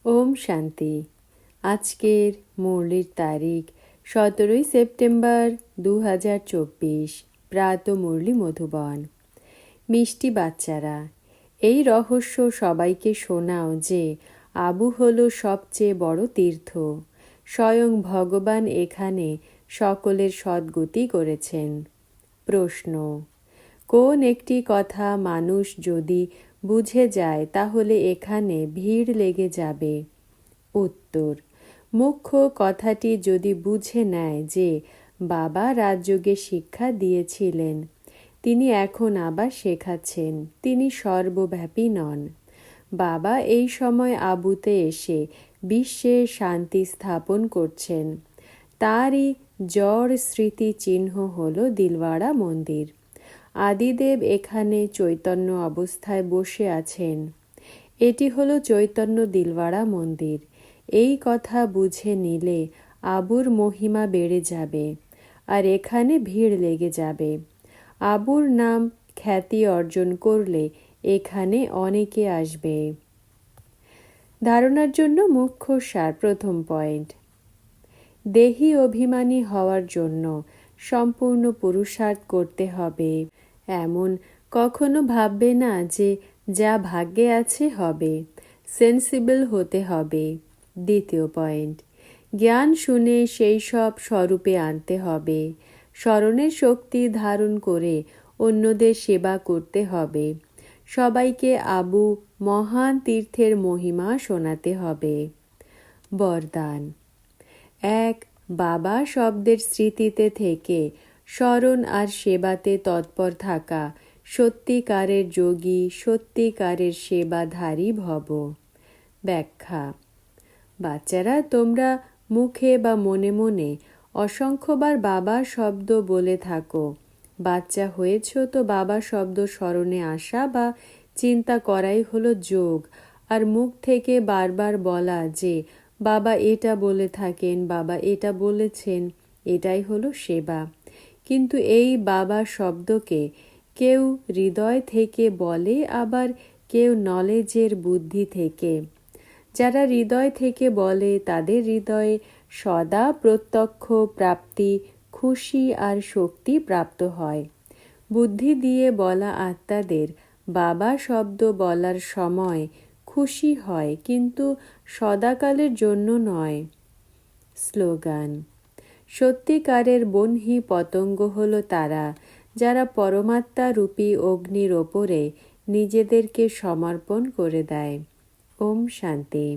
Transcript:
ওম শান্তি। আজকের মুরলির তারিখ 17 সেপ্টেম্বর 2024। প্রাত মুরলি মধুবন। মিষ্টি বাচ্চারা, এই রহস্য সবাইকে শোনাও যে আবু হলো সবচেয়ে বড় তীর্থ। স্বয়ং ভগবান এখানে সকলের সদ্গতি করেছেন। প্রশ্ন: কোন একটি কথা মানুষ যদি বুঝে যায় তাহলে এখানে ভিড় লেগে যাবে? উত্তর: মুখ্য কথাটি যদি বুঝে নেয় যে বাবা রাজযোগে শিক্ষা দিয়েছিলেন, তিনি এখন আবার শেখাচ্ছেন, তিনি সর্বব্যাপী নন। বাবা এই সময় আবুতে এসে বিশ্বে শান্তি স্থাপন করছেন। তারই জড় স্মৃতি চিহ্ন হল দিলওয়াড়া মন্দির। আদিদেব এখানে চৈতন্য অবস্থায় বসে আছেন। এটি হলো চৈতন্য দিলওয়াড়া মন্দির। এই কথা বুঝে নিলে আবুর মহিমা বেড়ে যাবে আর এখানে ভিড় লেগে যাবে। আবুর নাম খ্যাতি অর্জন করলে এখানে অনেকে আসবে। ধারণার জন্য মুখ্য সার। প্রথম পয়েন্ট: দেহি অভিমানী হওয়ার জন্য সম্পূর্ণ পুরুষার্থ করতে হবে এমন কখনো ভাববে না যে যা ভাগ্যে আছে হবে। সেন্সিবল হতে হবে। দ্বিতীয় পয়েন্ট: জ্ঞান শুনে সেই সব স্বরূপে আনতে হবে। স্মরণের শক্তি ধারণ করে অন্যদের সেবা করতে হবে। সবাইকে আবু মহান তীর্থের মহিমা শোনাতে হবে। বরদান: 1. বাবা শব্দের স্মৃতিতে থেকে স্মরণ আর সেবাতে তৎপর থাকা সত্যিকারের যোগী, সত্যিকারের সেবাধারী ভব। ব্যাখ্যা: বাচ্চারা, তোমরা মুখে বা মনে মনে অসংখ্যবার বাবা শব্দ বলে থাকো। বাচ্চা হয়েছ তো বাবা শব্দ স্মরণে আসা বা চিন্তা করাই হলো যোগ। আর মুখ থেকে বারবার বলা যে বাবা এটা বলে থাকেন, বাবা এটা বলেছেন, এটাই হলো সেবা। কিন্তু এই বাবা শব্দকে কেউ হৃদয় থেকে বলে, আবার কেউ নলেজের বুদ্ধি থেকে। যারা হৃদয় থেকে বলে তাদের হৃদয়ে সদা প্রত্যক্ষ প্রাপ্তি, খুশি আর শক্তি প্রাপ্ত হয়। বুদ্ধি দিয়ে বলা আত্মাদের বাবা শব্দ বলার সময় খুশি হয়, কিন্তু সদাকালের জন্য নয়। স্লোগান: সত্যিকারের বহ্নি পতঙ্গ হল তারা যারা পরমাত্মা রূপী অগ্নির ওপরে নিজেদেরকে সমর্পণ করে দেয়। ওম শান্তি।